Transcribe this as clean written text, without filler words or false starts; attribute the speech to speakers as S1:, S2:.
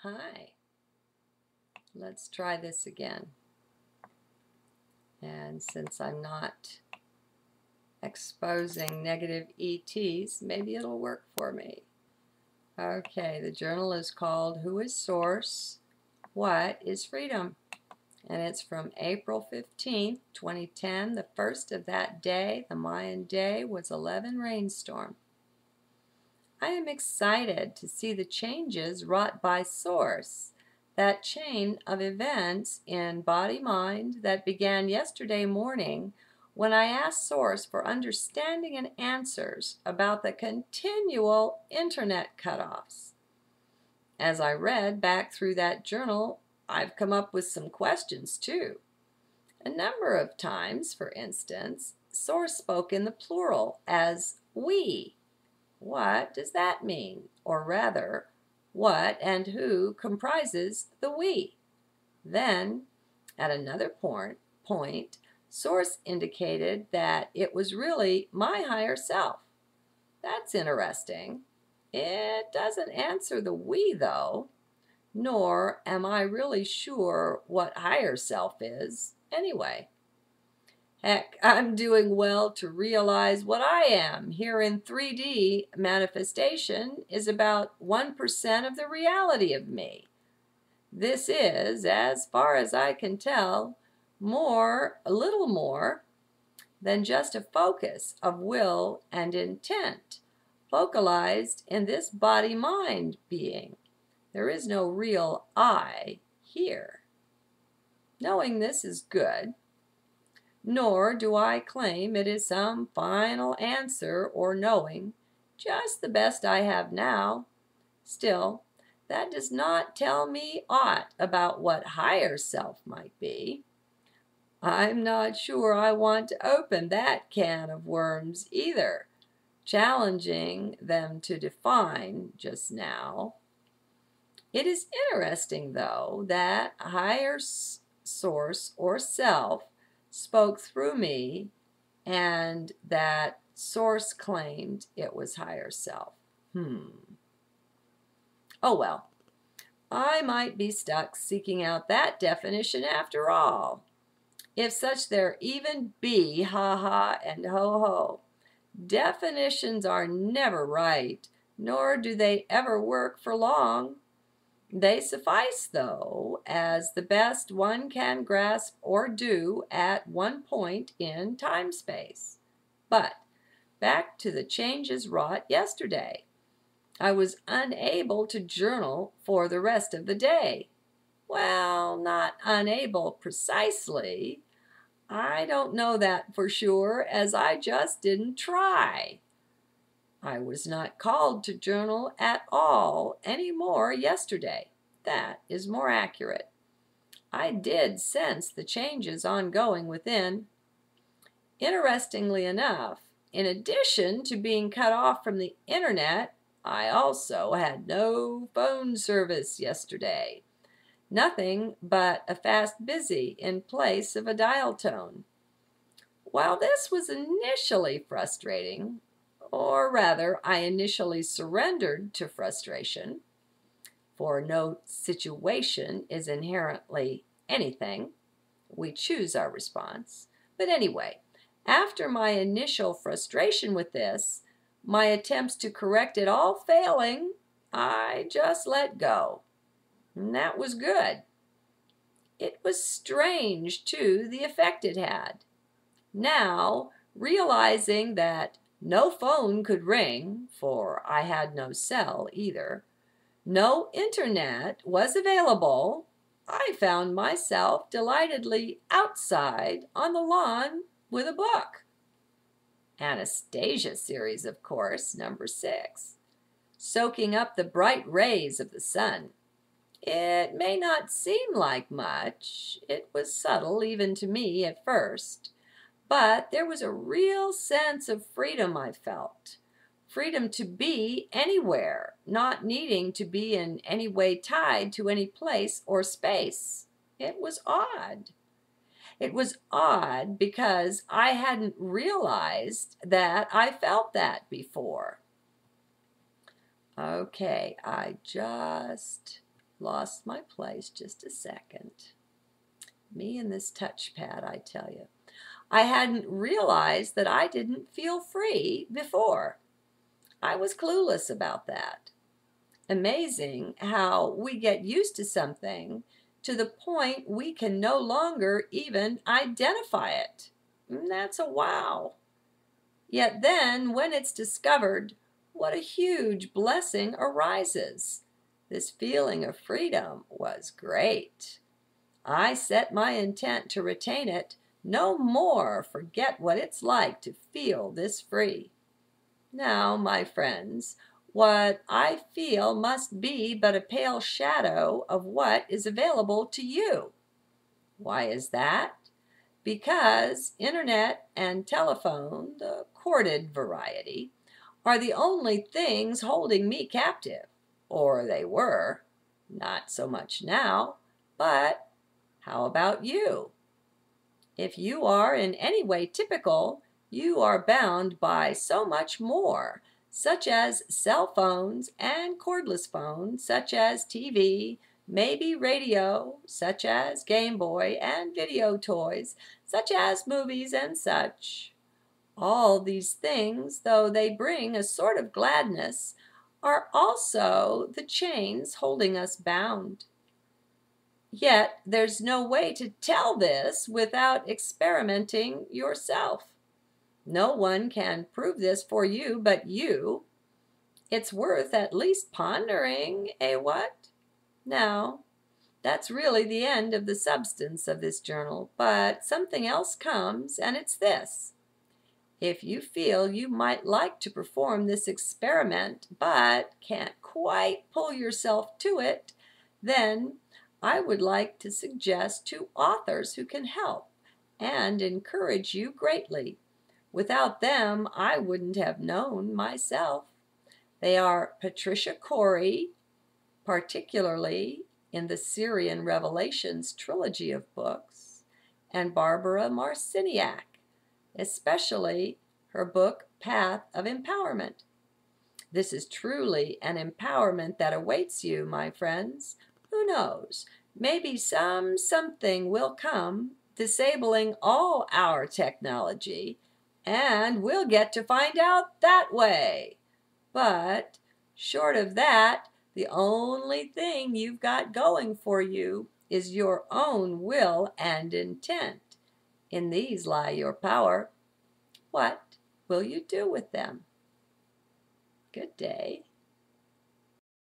S1: Hi, let's try this again. And since I'm not exposing negative ETs, maybe it'll work for me. Okay, the journal is called Who is Source? What is Freedom? And it's from April 15th, 2010. The first of that day, the Mayan day, was 11 rainstorm. I am excited to see the changes wrought by Source, that chain of events in body-mind that began yesterday morning when I asked Source for understanding and answers about the continual internet cutoffs. As I read back through that journal, I've come up with some questions too. A number of times, for instance, Source spoke in the plural as we. What does that mean? Or rather, what and who comprises the we? Then, at another point, Source indicated that it was really my higher self. That's interesting. It doesn't answer the we, though, nor am I really sure what higher self is anyway. Heck, I'm doing well to realize what I am here in 3D manifestation is about 1% of the reality of me. This is, as far as I can tell, a little more than just a focus of will and intent, focalized in this body-mind being. There is no real I here. Knowing this is good, nor do I claim it is some final answer or knowing, just the best I have now. Still, that does not tell me aught about what higher self might be. I'm not sure I want to open that can of worms either, challenging them to define just now. It is interesting, though, that higher source or self spoke through me and that Source claimed it was higher self. Oh well, I might be stuck seeking out that definition after all. If such there even be, ha ha and ho ho. Definitions are never right, nor do they ever work for long. They suffice, though, as the best one can grasp or do at one point in time-space. But back to the changes wrought yesterday. I was unable to journal for the rest of the day. Well, not unable precisely. I don't know that for sure, as I just didn't try. I was not called to journal at all any more yesterday. That is more accurate. I did sense the changes ongoing within. Interestingly enough, in addition to being cut off from the internet, I also had no phone service yesterday. Nothing but a fast busy in place of a dial tone. While this was initially frustrating, or rather, I initially surrendered to frustration, for no situation is inherently anything. We choose our response. But anyway, after my initial frustration with this, my attempts to correct it all failing, I just let go. And that was good. It was strange, too, the effect it had. Now, realizing that no phone could ring, for I had no cell either, no internet was available, I found myself delightedly outside on the lawn with a book. Anastasia series, of course, number 6, soaking up the bright rays of the sun. It may not seem like much, it was subtle even to me at first, but there was a real sense of freedom I felt. Freedom to be anywhere, not needing to be in any way tied to any place or space. It was odd. It was odd because I hadn't realized that I felt that before. Okay, I just lost my place. Just a second. Me and this touchpad, I tell you. I hadn't realized that I didn't feel free before. I was clueless about that. Amazing how we get used to something to the point we can no longer even identify it. That's a wow. Yet then, when it's discovered, what a huge blessing arises. This feeling of freedom was great. I set my intent to retain it, no more forget what it's like to feel this free. Now, my friends, what I feel must be but a pale shadow of what is available to you. Why is that? Because internet and telephone, the corded variety, are the only things holding me captive. Or they were. Not so much now. But how about you? If you are in any way typical, you are bound by so much more, such as cell phones and cordless phones, such as TV, maybe radio, such as Game Boy and video toys, such as movies and such. All these things, though they bring a sort of gladness, are also the chains holding us bound. Yet there's no way to tell this without experimenting yourself. No one can prove this for you but you. It's worth at least pondering, what? Now, that's really the end of the substance of this journal, but something else comes, and it's this. If you feel you might like to perform this experiment but can't quite pull yourself to it, then I would like to suggest 2 authors who can help and encourage you greatly. Without them, I wouldn't have known myself. They are Patricia Corey, particularly in the Syrian Revelations trilogy of books, and Barbara Marciniak, especially her book, Path of Empowerment. This is truly an empowerment that awaits you, my friends. Who knows? Maybe something will come disabling all our technology, and we'll get to find out that way. But short of that, the only thing you've got going for you is your own will and intent. In these lie your power. What will you do with them? Good day.